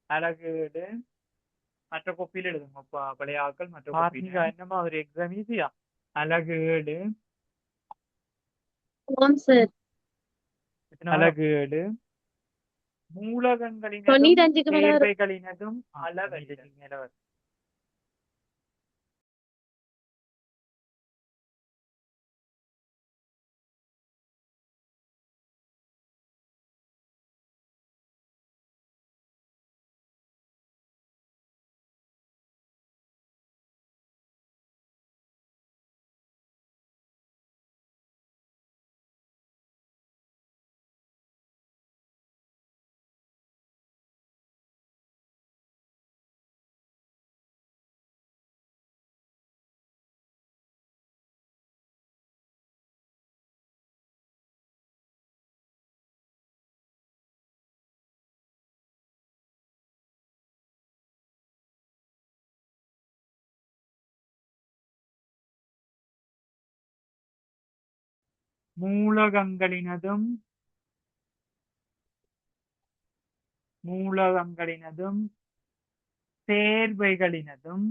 அழகேடு மற்ற கோப்பியில் எழுதுங்க பழைய ஆட்கள் மற்ற கோப்பியில் என்னமா ஒரு எக்ஸாம் ஈஸியா அழகேடு அழகேடு மூலகங்களினதும் 95க்கு மேல வரும். சேர்வைகளினதும் அளவறிதல் மேல வரும். மூலகங்களினதும் சேர்வைகளினதும்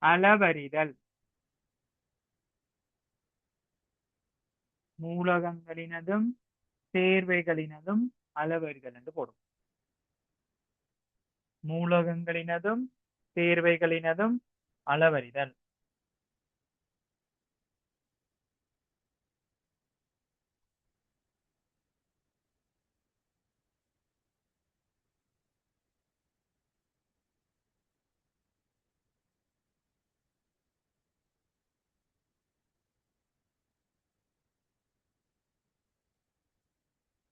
அளவறிதல் மூலகங்களினதும் சேர்வைகளினதும் அளவறிதல் என்று போடும். மூலகங்களினதும் சேர்வைகளினதும் அளவறிதல்.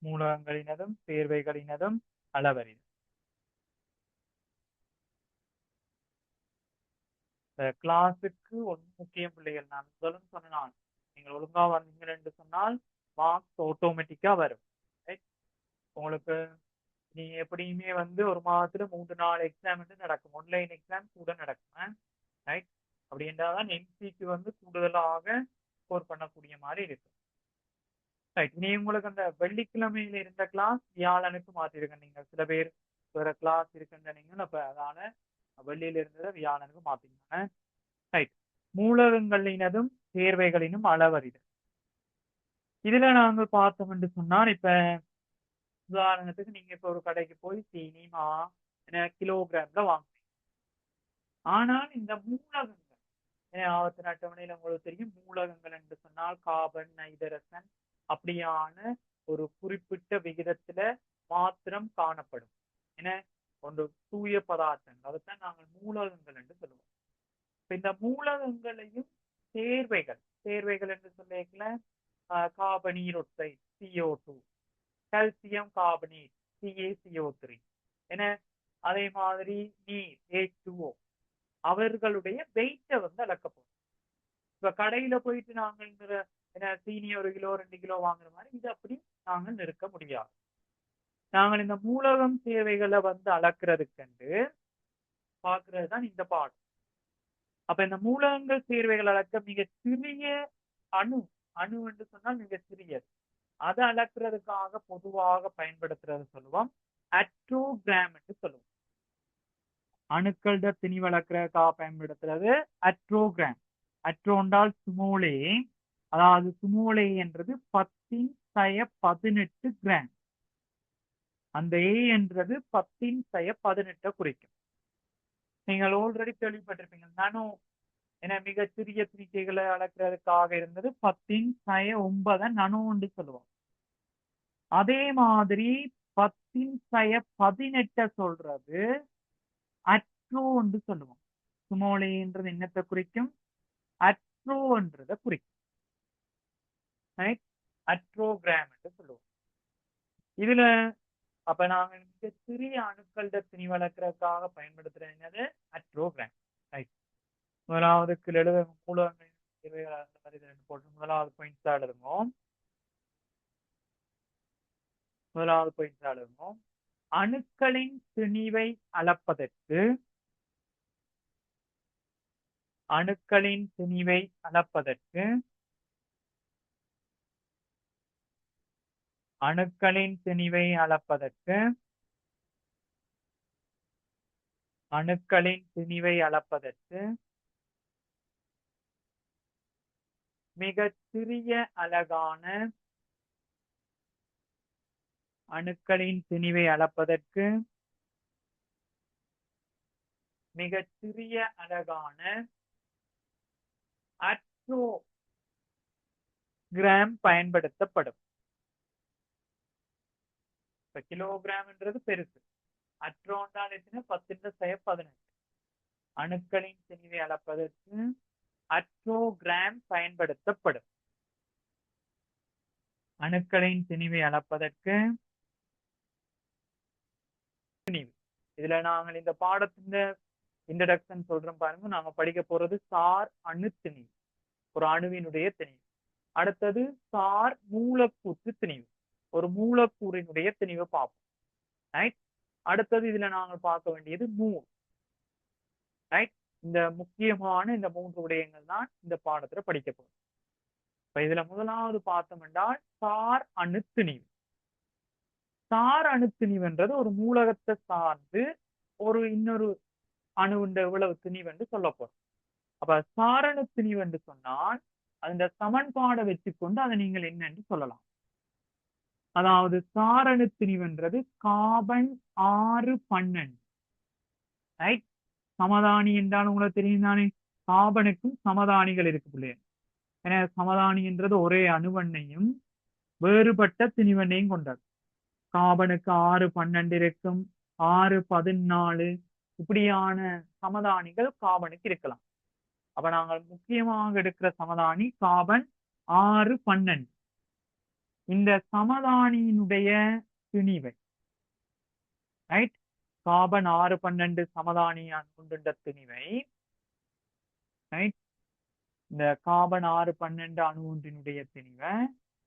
மூலகங்களினதும் சேர்வைகளினதும் அளவறிதல். கிளாஸுக்கு ஒன்று முக்கியம் பிள்ளைகள். நான் முதலும் சொன்னான், நீங்கள் ஒழுங்கா வந்தீங்க என்று சொன்னால் மார்க்ஸ் ஆட்டோமேட்டிக்கா வரும். உங்களுக்கு நீ எப்படியுமே ஒரு மாதத்துல 3-4 எக்ஸாம் நடக்கும். ஆன்லைன் எக்ஸாம் கூட நடக்கும். ரைட், அப்படி என்றால்தான் எம்சிக்கு கூடுதலாக ஸ்கோர் பண்ணக்கூடிய மாதிரி இருக்கு. ரைட், நீ உங்களுக்கு அந்த வெள்ளிக்கிழமையில இருந்த கிளாஸ் வியாழனுக்கு மாத்திருக்க. நீங்க சில பேர் வேற கிளாஸ் இருக்குன்றீங்க, அப்ப அதனால வெள்ளியில இருந்ததை வியாழனுக்கு மாத்திங்க. ரைட், மூலகங்களினதும் சேர்வைகளினும் அளவறிதல். இதுல நாங்க பார்த்தோம் என்று சொன்னால், இப்ப உதாரணத்துக்கு நீங்க இப்ப ஒரு கடைக்கு போய் சீனி மா கிலோகிராம்ல வாங்குறீங்க. ஆனால் இந்த மூலகங்கள் ஆபத்து அட்டவணையில உங்களுக்கு தெரியும், மூலகங்கள் என்று சொன்னால் கார்பன், நைட்ரசன் அப்படியான ஒரு குறிப்பிட்ட விகிதத்துல மாத்திரம் காணப்படும். ஒன்று தூய பதார்த்தங்கள், அதைத்தான் நாங்கள் மூலகங்கள் என்று சொல்லுவோம். இந்த மூலகங்களையும் சேர்வைகள் என்று சொல்லிக்கல, கார்பனீரொட்சைடு CO2, கால்சியம் கார்பனேட் CaCO3, அதே மாதிரி நீர் H2O, அவர்களுடைய வெயிட்டை அளக்கப்படும். இப்ப கடையில போயிட்டு நாங்கள் சீனி 1 கிலோ 2 கிலோ வாங்குற மாதிரி இது அப்படி நாங்கள் நிற்க முடியாது. நாங்கள் இந்த மூலகம் சேர்வைகளை அளக்கிறதுக்கு பார்க்கிறது தான் இந்த பாடம். அப்ப இந்த மூலகங்கள் சேர்வைகள் அளக்க மிக சிறிய அணு என்று சொன்னால் மிக சிறியது. அதை அளக்கிறதுக்காக பொதுவாக பயன்படுத்துறது சொல்லுவோம் அட்ரோகிராம் என்று சொல்லுவோம். அணுக்கள திணி வளர்க்கிறதுக்காக பயன்படுத்துறது அட்ரோகிராம். அட்ரோண்டால் சுமோலே, அதாவது சுமோலே என்றது 10⁻18 கிராம். அந்த ஏ என்றது 10⁻18 குறிக்கும். நீங்கள் ஆல்ரெடி கேள்விப்பட்டிருப்பீங்க, நானோ மிக சிறிய திணிக்கைகளை அளக்கிறதுக்காக இருந்தது 10⁻9 நானோ என்று சொல்லுவோம். அதே மாதிரி 10⁻18 சொல்றது அட்ரோ என்று சொல்லுவோம். சுமோலேன்றது என்னத்தை குறிக்கும்? அட்ரோ என்றதை குறிக்கும். அட்ரோகிராம் என்று சொல்லுவோம். இதுல அப்ப நாங்க மிக சிறிய அணுக்கள திணி வளர்க்கறதுக்காக பயன்படுத்துறது என்னது? அட்ரோகிராம். ரைட், முதலாவது எழுத மூலகங்கள் போட்டு முதலாவது பாயிண்ட்ஸ் எழுதுவோம். அணுக்களின் திணிவை அளப்பதற்கு அணுக்களின் திணிவை அளப்பதற்கு மிகச் சிறிய அலகான அணுக்களின் திணிவை அளப்பதற்கு மிகச் சிறிய அலகான அட்ரோகிராம் பயன்படுத்தப்படும். இப்ப கிலோகிராம்ன்றது பெருசு. அட்ரோன்றால் எத்தனை? 10⁻18. அணுக்களின் திணிவை அளப்பதற்கு அட்ரோகிராம் பயன்படுத்தப்படும். அணுக்களின் திணிவை அளப்பதற்கு இதுல நாங்கள் இந்த பாடத்தின் இன்ட்ரடக்ஷன் சொல்றோம் பாருங்க. நாங்க படிக்க போறது சார் அணு திணிவு, ஒரு அணுவினுடைய திணிவு. அடுத்தது சார் மூலக்கூற்று திணிவு, ஒரு மூலக்கூறினுடைய திணிவை பார்ப்போம். ரைட். அடுத்தது இதுல நாங்கள் பார்க்க வேண்டியது மூல். ரைட். இந்த முக்கியமான இந்த 3 விடயங்கள் தான் இந்த பாடத்துல படிக்க போறோம். இப்ப இதுல முதலாவது பார்த்தோம் என்றால் சார் அணு திணிவு. சார் அணு திணிவுன்றது ஒரு மூலகத்தை சார்ந்து ஒரு இன்னொரு அணுவின் எவ்வளவு திணிவு என்று சொல்ல போறோம். அப்ப சாரணு திணிவு என்று சொன்னால் அந்த சமன்பாடை வச்சுக்கொண்டு அதை நீங்கள் என்னன்னு சொல்லலாம். அதாவது சாரணு திணிவுன்றது கார்பன் 612. ரைட். சமதானி என்றால் உங்களுக்கு தெரியும் தானே, கார்பனுக்கும் சமதானிகள் இருக்கு பிள்ளைய. ஏன்னா சமதானி என்றது ஒரே அணுவண்ணையும் வேறுபட்ட திணிவண்ணையும் கொண்டது. கார்பனுக்கு 612 இருக்கும், 614 இப்படியான சமதானிகள் கார்பனுக்கு இருக்கலாம். அப்ப நாங்கள் முக்கியமாக எடுக்கிற சமதானி கார்பன் 612. இந்த சமதானியினுடைய திணிவை, ரைட், கார்பன் 612 சமதானியான் கொண்டுள்ள திணிவை, ரைட், இந்த கார்பன் 612 அணு ஒன்றினுடைய திணிவை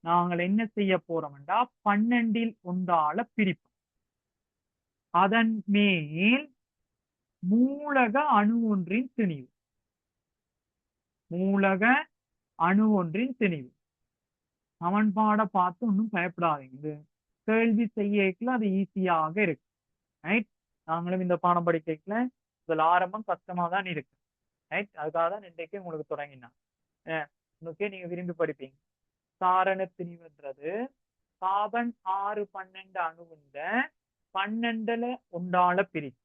நாங்கள் என்ன செய்ய போறோம்டா 12 ஒன்றால பிரிப்போம். அதன் மேல் மூலக அணு ஒன்றின் திணிவு, மூலக அணு ஒன்றின் திணிவு. சமன்பாடை பார்த்து ஒன்றும் பயப்படாதீங்க, இது கேள்வி செய்யல அது ஈஸியாக இருக்கு. ரைட். நாங்களும் இந்த பாடம் படிக்கல இதுல ஆரம்பம் கஷ்டமா தான் இருக்கு. ரைட். அதுக்காக தான் இன்றைக்கு உங்களுக்கு தொடங்கினான். ஓகே, நீங்க விரும்பி படிப்பீங்க. சாரண திணிவுன்றது கார்பன் 612 அணுவுண்ட 12 ஒன்றால பிரிச்சு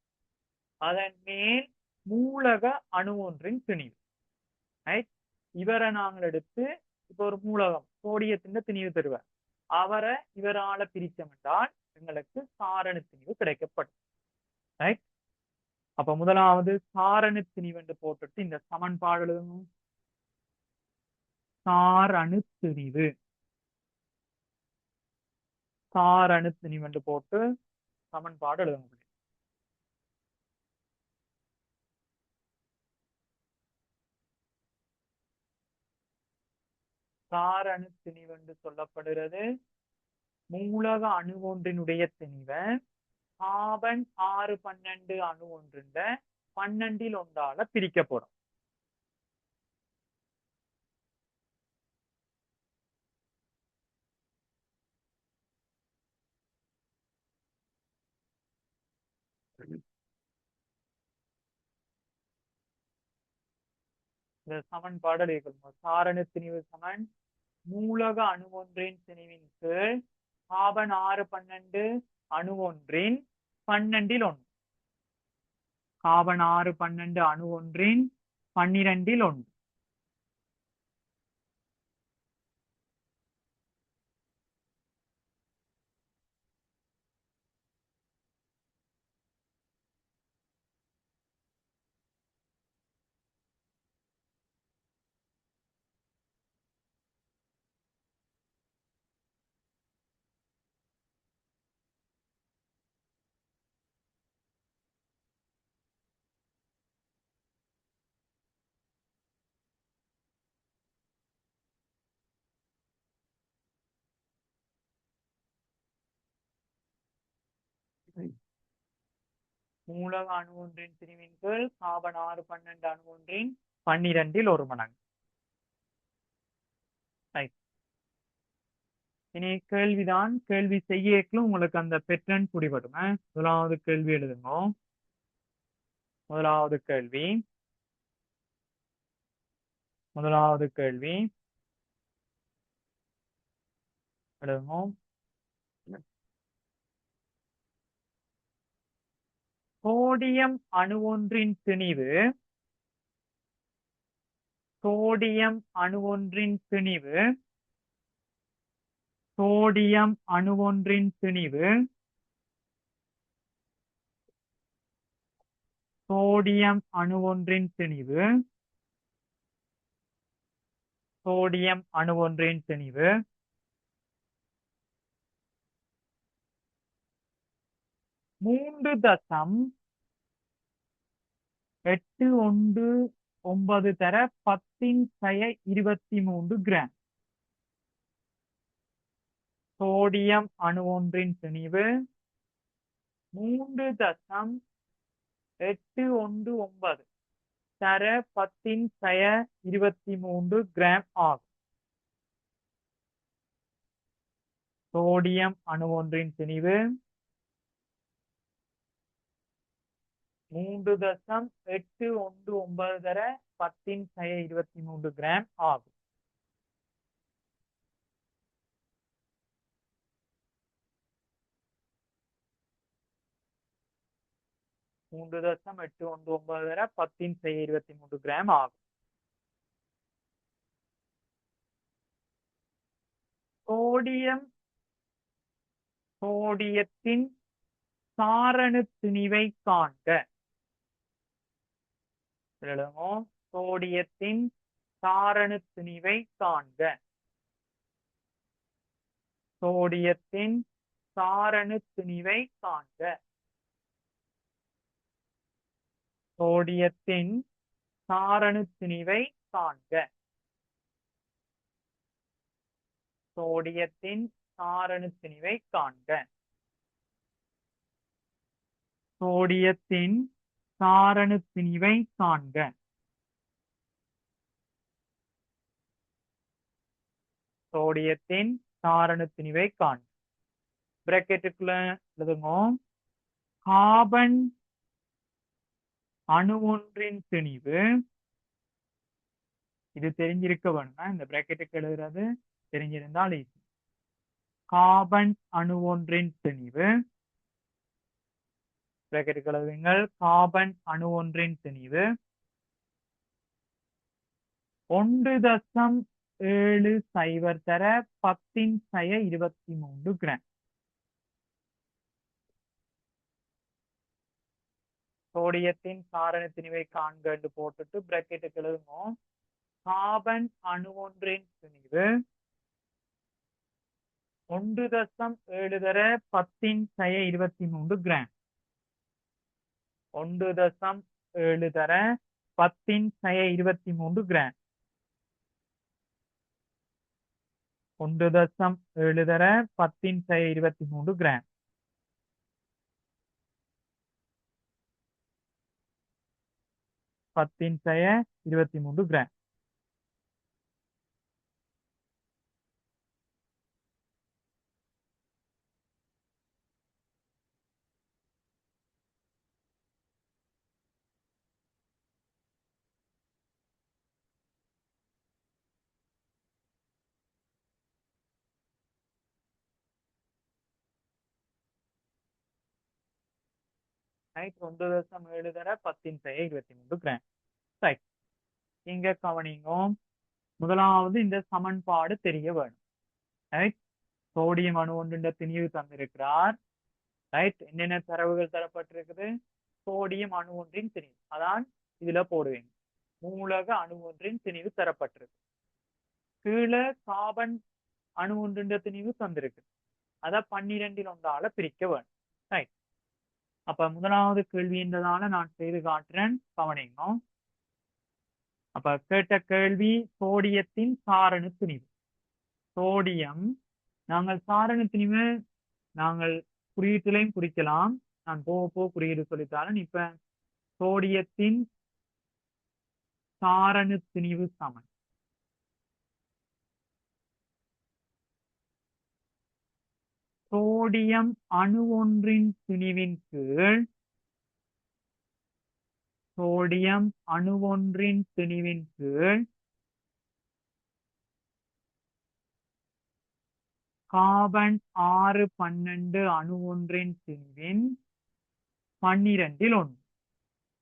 அதன் மேல் மூலக அணு ஒன்றின் திணிவு. ரைட். இவரை நாங்கள் எடுத்து இப்ப ஒரு மூலகம் சோடியத்தின் திணிவு தருவார், அவரை இவரால பிரிச்சோம் என்றால் எங்களுக்கு சாரணு திணிவு கிடைக்கப்படும். ரைட். அப்ப முதலாவது சாரணு திணிவு என்று போட்டுட்டு இந்த சமன்பாடு எழுதணும். சாரணு திணிவு, சாரணு திணிவு என்று போட்டு சமன்பாடு எழுதணும். சாரணு திணிவு என்று சொல்லப்படுகிறது மூலக அணு ஒன்றினுடைய திணிவை கார்பன் 612 அணு ஒன்றுண்ட 12 ஒன்றால பிரிக்கப்படும். இந்த சமன்பாடு எழுதிக்கொள்ளும். சாரணு திணிவு சமன் மூலக அணு ஒன்றின் திணிவின் கீழ் கார்பன் 612 அணு ஒன்றின் 12 ஒன்று, கார்பன் 612 அணு ஒன்றின் 12 ஒன்று. மூலக அணு ஒன்றின் திணிவின் கீழ் கார்பன் 612 அணு ஒன்றின் 12 ஒரு மடங்கு. இனி கேள்விதான். கேள்வி செய்யக்குள்ள உங்களுக்கு அந்த பெற்றன் பிடிபடும். முதலாவது கேள்வி எழுதுங்க. முதலாவது கேள்வி எழுதுங்க. சோடியம் அணு ஒன்றின் திணிவு சோடியம் அணு ஒன்றின் திணிவு சோடியம் அணு ஒன்றின் திணிவு சோடியம் அணு ஒன்றின் திணிவு சோடியம் அணு ஒன்றின் திணிவு 3.819 தர 10⁻23 கிராம். சோடியம் அணு ஒன்றின் திணிவு 3.819 தர 10⁻23 கிராம் ஆகும். சோடியம் அணு ஒன்றின் திணிவு 3.819 தர 10⁻23 கிராம் ஆகும். மூன்று தசம் 819 தர 10⁻23 கிராம் ஆகும். சோடியத்தின் சாரணு திணிவை காண்க. சோடியத்தின் சாரணு திணிவை காண்க. சோடியத்தின் சாரணு திணிவை காண்க. சோடியத்தின் சாரணு திணிவை காண்க. சோடியத்தின் சாரணு திணிவை காண்க. சோடியத்தின் சாரணு திணிவை காண்க. சோடியத்தின் சாரணு திணிவை காண்க. பிராக்கெட்டுக்குள்ள எழுதுங்க. கார்பன் அணு ஒன்றின் திணிவு, இது தெரிஞ்சிருக்க வேணும்னா இந்த பிராக்கெட்டுக்கு எழுதுறது தெரிஞ்சிருந்தால் ஈஸி. கார்பன் அணு ஒன்றின் திணிவு, பிராக்கெட்டுக்கு எழுதுங்கள். கார்பன் அணு ஒன்றின் திணிவு 1.70 தர 10⁻23 கிராம். சோடியத்தின் சாரண திணிவை காண்க என்று போட்டுட்டு பிராக்கெட்டுக்கு எழுதுங்க. கார்பன் அணு ஒன்றின் திணிவு 1.7 தர 10⁻23 கிராம். 1.7 தர 10⁻23 கிராம். 1.7 தர 10⁻23 கிராம். (10⁻23 கிராம்). ரைட். 1.7 தர 10⁻23 கிராம். ரைட். இங்க கவனிங்க. முதலாவது இந்த சமன்பாடு தெரிய வேணும். ரைட். சோடியம் அணு ஒன்றின் திணிவு தந்திருக்கிறார். ரைட். என்னென்ன தரவுகள் தரப்பட்டிருக்குது? சோடியம் அணு ஒன்றின் திணிவு அதான் இதுல போடுவீங்க. மூலக அணு ஒன்றின் திணிவு தரப்பட்டிருக்கு. கீழே கார்பன் அணு ஒன்றின் திணிவு தந்திருக்கு. அத 12 பிரிக்க வேணும். ரைட். அப்ப முதலாவது கேள்வி என்றதால நான் செய்து காட்டுறேன், கவனிங்க. அப்ப கேட்ட கேள்வி சோடியத்தின் சாரணு திணிவு. சோடியம், நாங்கள் சாரணு திணிவு நாங்கள் குறியீட்டிலையும் குறிக்கலாம். நான் போக குறியீடு சொல்லித்தாரேன். இப்ப சோடியத்தின் சாரணு திணிவு சமன் சோடியம் அணு ஒன்றின் திணிவின் கீழ் சோடியம் அணு ஒன்றின் திணிவின் கீழ் கார்பன் 612 அணு ஒன்றின் திணிவின் 12 ஒன்று.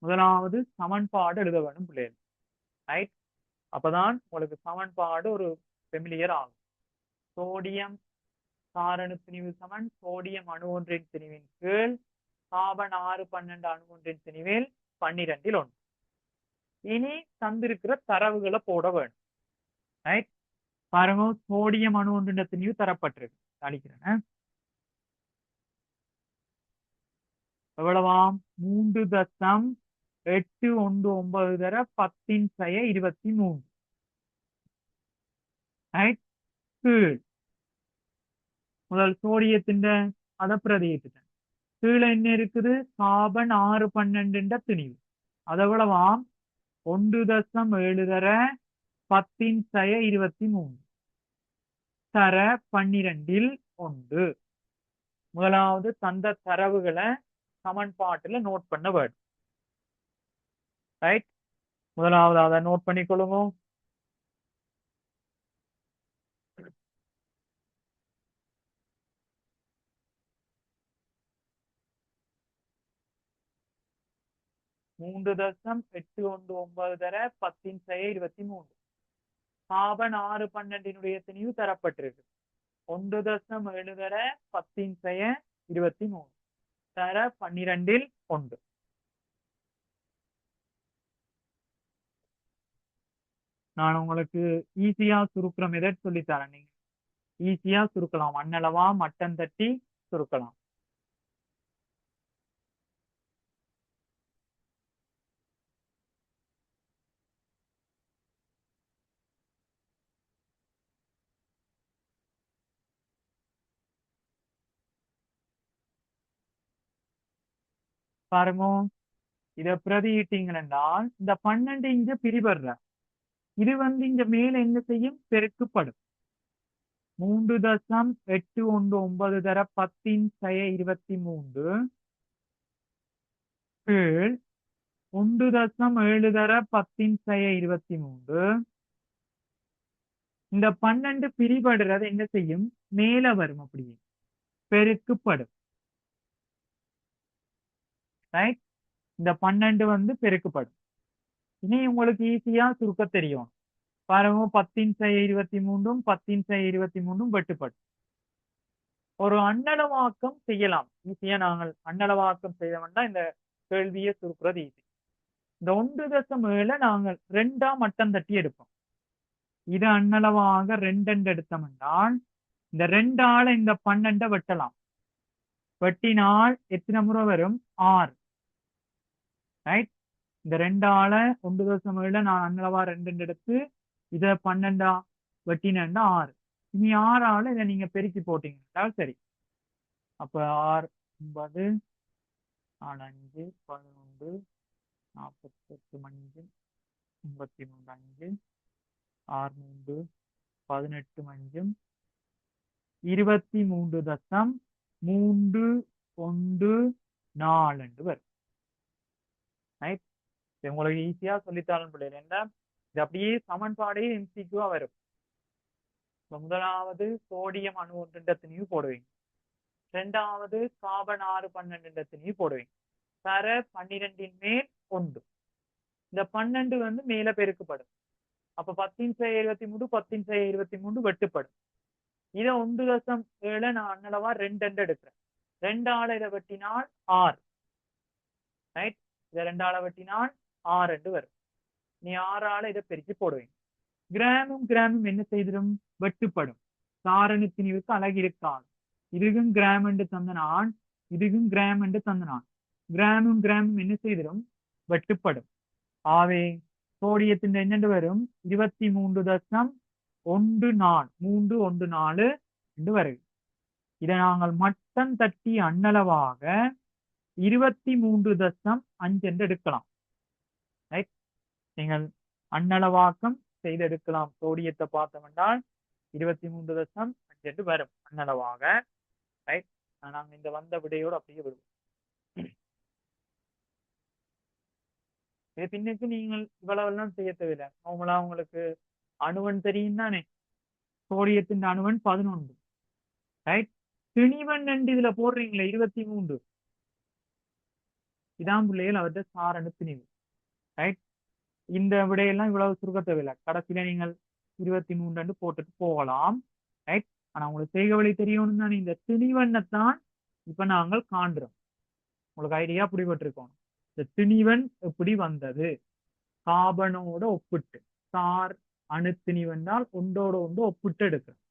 முதலாவது சமன்பாடு எழுத வேண்டும் பிள்ளைகள். ரைட், அப்பதான் உங்களுக்கு சமன்பாடு ஒரு ஃபெமிலியர் ஆகும். சோடியம் காரணு திணிவு சமன் சோடியம் அணு ஒன்றின் திணிவின் கீழ் கார்பன் 612 அணு ஒன்றின் திணிவில் 12 ஒன்று. இனி தந்திருக்கிற தரவுகளை போட வேண்டும். ரைட், பாருங்க, சோடியம் அணு ஒன்றின் திணிவு தரப்பட்டிருக்கு. அளிக்கிறேன். எவ்வளவாம்? 3.819 தர 10⁻23. ரைட், கீழ் முதல் சோடியத்தின் அதை பிரதியிட்டுட்டேன். கீழே என்ன இருக்குது? கார்பன் 612 திணிவு. அது எவ்வளவாம்? 1.7 தர 10⁻23 தர 12 ஒன்று. முதலாவது தந்த தரவுகளை சமன்பாட்டுல நோட் பண்ண வேண்டும். ரைட், முதலாவது அதை நோட் பண்ணிக்கொள்ளுங்க. மூன்று தசம் 819 தர 10⁻23. கார்பன் 612 திணிவு தரப்பட்டிருக்கு. 1.7 தர 10⁻23 தர 12 ஒன்று. நான் உங்களுக்கு ஈஸியா சுருக்கிற மெத்தட் சொல்லித்தரேன். நீங்க ஈஸியா சுருக்கலாம். அண்ணளவா மட்டம் தட்டி சுருக்கலாம். பாருங்க, இத பிரதியிட்டீங்கன்னா இந்த 12 இங்க பிரிபடுற இது இங்க மேல என்ன செய்யும்? பெருக்குப்படும். 3.819 தர 10⁻23 கீழ் 1.7 தர 10⁻23. இந்த 12 பிரிபடுறது என்ன செய்யும்? மேல வரும், அப்படியே பெருக்குப்படும். ரைட், இந்த 12 பெருக்குப்படும். இனி உங்களுக்கு ஈஸியா சுருக்க தெரியும். பாருங்க, 10⁻23 10⁻23 வெட்டுப்படும். ஒரு அண்ணளவாக்கம் செய்யலாம். ஈஸியா நாங்கள் அண்ணளவாக்கம் செய்தோம்னா இந்த கேள்வியை சுருக்குறது ஈஸி. இந்த 1.7 நாங்கள் 2ஆ மட்டம் தட்டி எடுப்போம். இது அண்ணளவாக 2 எடுத்தோம்னால் இந்த 2ஆல இந்த 12 வெட்டலாம். வெட்டினால் எத்தனை முறை வரும்? 6. ரைட், இந்த 2ஆல 1.7 நான் அண்ணளவா 2 எடுத்து இதை 12ஆ வெட்டினா 6. இனி 6ஆல இதை நீங்க பெருக்கி போட்டீங்கன்னா சரி. அப்ப 6 9 4 5 11 48 5 53 5 6 3 18 5 23.314 வரும். ரைட், உங்களுக்கு ஈஸியா சொல்லித்தாலும் பிள்ளைகள். என்ன, இது அப்படியே சமன்பாடே எம்சிக்யூவா வரும். முதலாவது சோடியம் அணு ஒன்றின் திணிவு போடுவீங்க. இரண்டாவது கார்பன் 612 திணிவு போடுவீங்க. தர 12 மேல் 1. இந்த 12 மேல பெருக்கப்படும். அப்ப 10⁻23 10⁻23 வெட்டுப்படும். இதை 1.7 நான் அண்ணளவா 2 எடுக்கிறேன். 2ஆல இதை வெட்டினால் 6. ரைட், இதை 2ஆல வெட்டினால் 6 வரும். நீ 6ஆல இதை பெருக்கி போடுவீங்க. கிராமும் கிராமும் என்ன செய்திடும்? வெட்டுப்படும். காரணி திணிவுக்கு அழகு இருக்காது. இதுக்கும் கிராம் என்று தந்த நான், இதுக்கும் கிராம் என்று தந்த நான். கிராமும் கிராமும் என்ன செய்திடும்? வெட்டுப்படும். ஆவே சோடியத்தின் என்னென்று வரும்? 23.114 என்று வருது. இதை நாங்கள் மட்டம் தட்டி அண்ணளவாக 23.5 என்று எடுக்கலாம். ரைட், நீங்கள் அண்ணளவாக்கம் செய்தெடுக்கலாம். சோடியத்தை பார்த்தோம் என்றால் 23.5 என்று வரும் அண்ணளவாக. ரைட். நாங்க இந்த வந்த விடையோடு அப்படியே விடுவோம். இது பின்னுக்கு நீங்கள் இவ்வளவு எல்லாம் செய்ய தேவையில்லை. நார்மலா உங்களுக்கு அணுவன் தெரியும் தானே. சோடியத்தின் அணுவன் 11. ரைட். திணிவன் என்று இதுல போடுறீங்களே 23. இதான் பிள்ளைகள் அவர்கிட்ட சாரண திணிவு. ரைட். இந்த விடையெல்லாம் இவ்வளவு சுருக்க தேவையில்லை. கடைசியில நீங்கள் 23 போட்டுட்டு போகலாம். ரைட். ஆனா உங்களுக்கு செய்க வழி தெரியணும் தானே. இந்த திணிவண்ணத்தான் இப்ப நாங்கள் காண்றோம். உங்களுக்கு ஐடியா பிடிபட்டிருக்கோம். இந்த திணிவன் எப்படி வந்தது காபனோட ஒப்பிட்டு. சார் அணு திணிவென்றால் ஒன்றோட ஒன்று ஒப்பிட்டு எடுக்கிறோம்.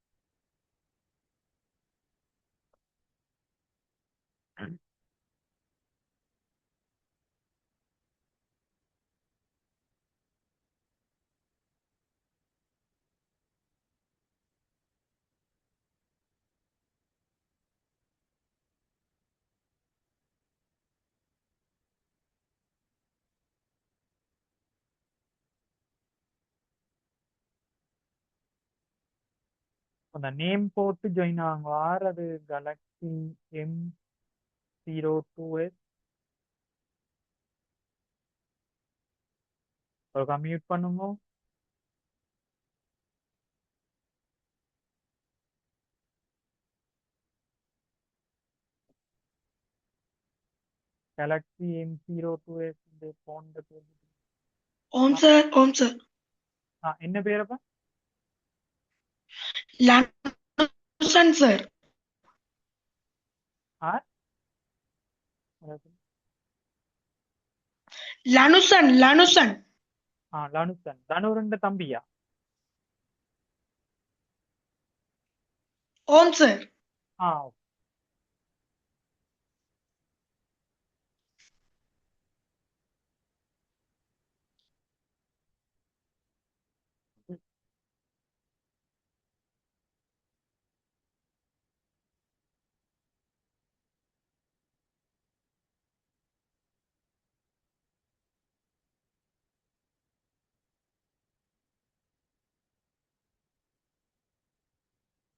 அந்த நேம் போட்டு ஜாயின் ஆகுங்க. அது கேலக்ஸி M02S. ஒரு கம்யூட் பண்ணுங்க. கேலக்ஸி M02S இந்த போன்ற பேர். ஓம் சார், ஓம் சார். என்ன பேரப்பா? லானுசன் சார். லானுசன், லானுசன். லானுசன். தனுரண்ட தம்பியா? ஓம் சார்.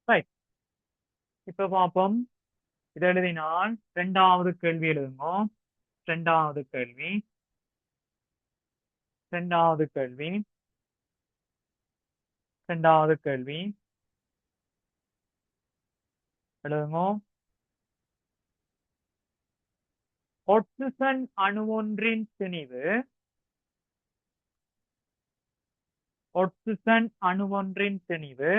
ரைட். இப்ப பார்ப்போம். இதை எழுதினால் இரண்டாவது கேள்வி எழுதுங்க. இரண்டாவது கேள்வி. இரண்டாவது கேள்வி. இரண்டாவது கேள்வி எழுதுங்க. ஒட்சிசன் அணுவொன்றின் திணிவு. ஒட்சிசன் அணுவொன்றின் திணிவு.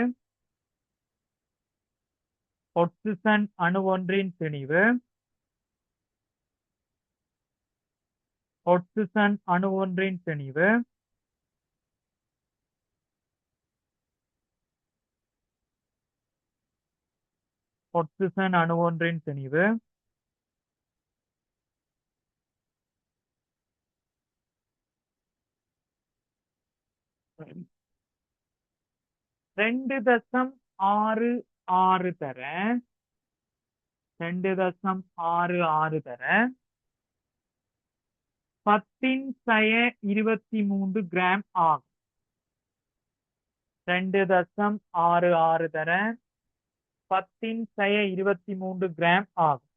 ஒட்சிசன் அணுவொன்றின் திணிவு. ஒட்சிசன் அணுவொன்றின் திணிவு. ஒட்சிசன் அணுவொன்றின் திணிவு. ரெண்டு தசம் ஆறு ஆறு தர 2.66 தர 10⁻23 கிராம் ஆகும். 2.66 தர 10⁻23 கிராம் ஆகும்.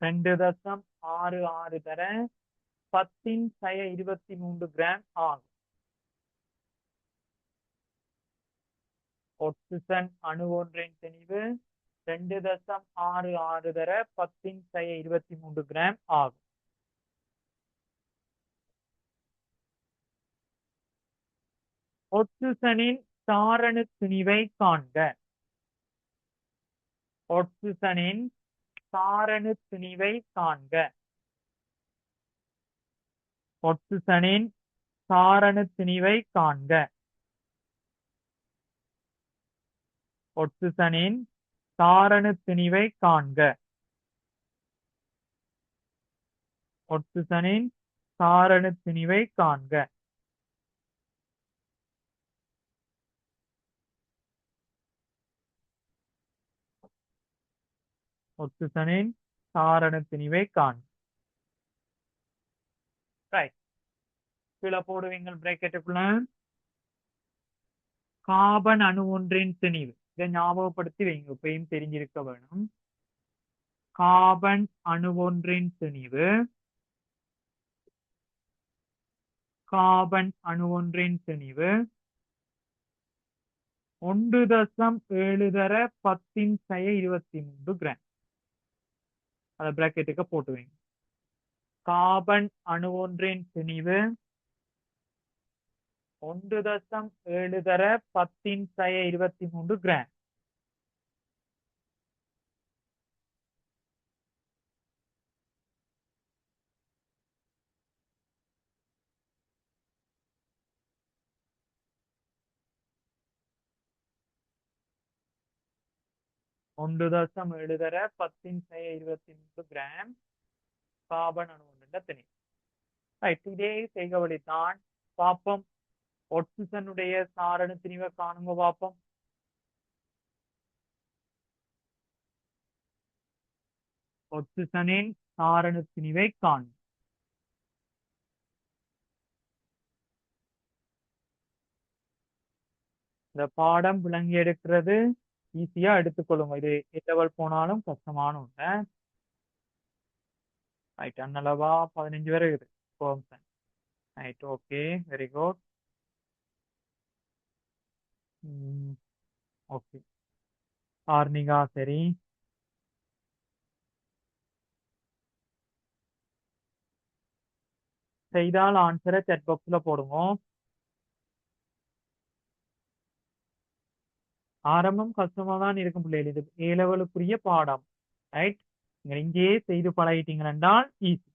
ரெண்டு தசம் ஆறு ஆறு தர 10⁻23 கிராம் ஆகும். ஒட்சிசன் அணு ஒன்றின் திணிவு 2.66 தர 10⁻23 கிராம் ஆகும். ஒட்சிசனின் சாரண திணிவை காண்க. ஒட்சிசனின் சாரண திணிவை காண்க. ஒட்சிசனின் சாரண திணிவை காண்க. ஒட்சிசனின் சாரண திணிவை காண்க. ஒட்சிசனின் சாரண திணிவை காண்க. ஒட்சிசனின் சாரண திணிவை காண்க. ரைட். கீழே போடுவீங்க பிரேக்கெட்டுக்குள்ள. கார்பன் அணு ஒன்றின் திணிவு. இதை ஞாபகப்படுத்தி வைங்க, இப்பயும் தெரிஞ்சிருக்க வேணும். கார்பன் அணு ஒன்றின் திணிவு, கார்பன் அணு ஒன்றின் திணிவு 1.7 தர 10⁻23 கிராம். அதை பிராக்கெட்டுக்கு போட்டு வைங்க. கார்பன் அணு ஒன்றின் திணிவு 1.7 தர 10⁻23 கிராம். ஒன்று தசம் 7 தர 10⁻23 கிராம் கார்பன் அணு ஒன்றின் திணிவு. ரைட், இதே செய்க வழித்தான் பாப்பம். ஒட்சிசனுடைய சாரண திணிவை காணுங்க பாப்போம். ஒட்சிசனின் சாரண திணிவை காணும். இந்த பாடம் விளங்கி எடுக்கிறது ஈஸியா எடுத்துக்கொள்ளுங்க. இது லெவல் போனாலும் கஷ்டமான ஒண்ணு. ரைட், அன்னளவா 15 வரை இருக்குது. Right, okay, very good. Okay, Arnika சரி. செய்தால் ஆன்சரை செட் பாக்ஸ்ல போடுங்க. ஆரம்பம் கஷ்டமா தான் இருக்கும் பிள்ளைகள். இது ஏ லெவலுக்குரிய பாடம். ரைட், நீங்க இங்கேயே செய்து பழகிட்டீங்க என்றால் ஈஸி.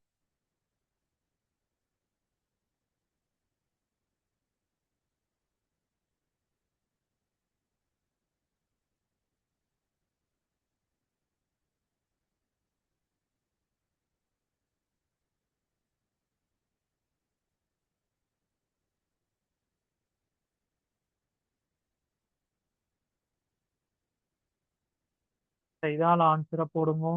செய்தால் ஆன்சரை போடுங்க.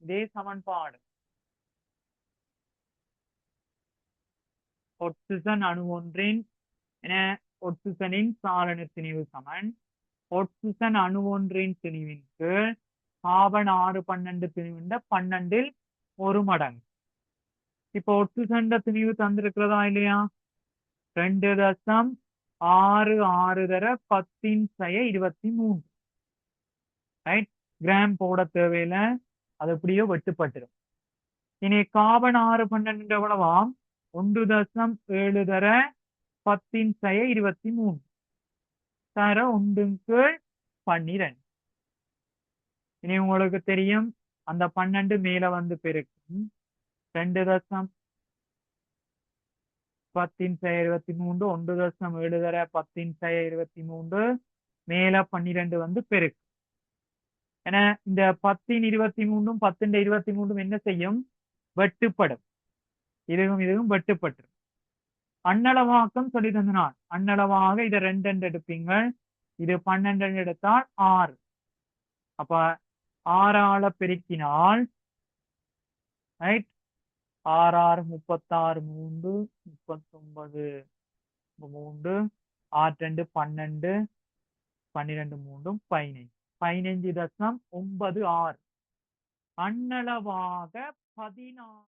இதே சமன்பாடு. ஒட்சிசன் அணு ஒன்றின் ஒட்சிசனின் சாரண திணிவு சமன் ஒட்சிசன் அணு ஒன்றின் திணிவின் கீழ் கார்பன் 6 12 திணிவுண்ட 12ல் 1 மடங்கு. இப்போ ஒட்சிசன் திணிவு தந்திருக்கிறதா இல்லையா? 2.66 தர 10⁻23. ரைட், கிராம் போட தேவையில்ல, அது எப்படியோ வெட்டுப்பட்டுரும். இனி கார்பன் 6 12 எவ்வளவாம்? 1.7 தர 10⁻23 தர 1/12. இனி உங்களுக்கு தெரியும் அந்த 12 மேல வந்து பெருக்கும். 2.10⁻23 1.7 தர 10⁻23 மேல 12 வந்து பெருக்கு. ஏன்னா இந்த 10⁻23 10⁻23 என்ன செய்யும்? வெட்டுப்படும். இதுவும் வெட்டுப்பட்டுரும். அன்னளவாக்கம் சொல்லி தந்தனால் அன்னளவாக இதை 2 எடுப்பீங்க. இது 12 எடுத்தால் 6. அப்ப 6ஆல பெருக்கினால் 6 6 36 3 39 3 6 2 12 12 3 15 15.96 அன்னளவாக 16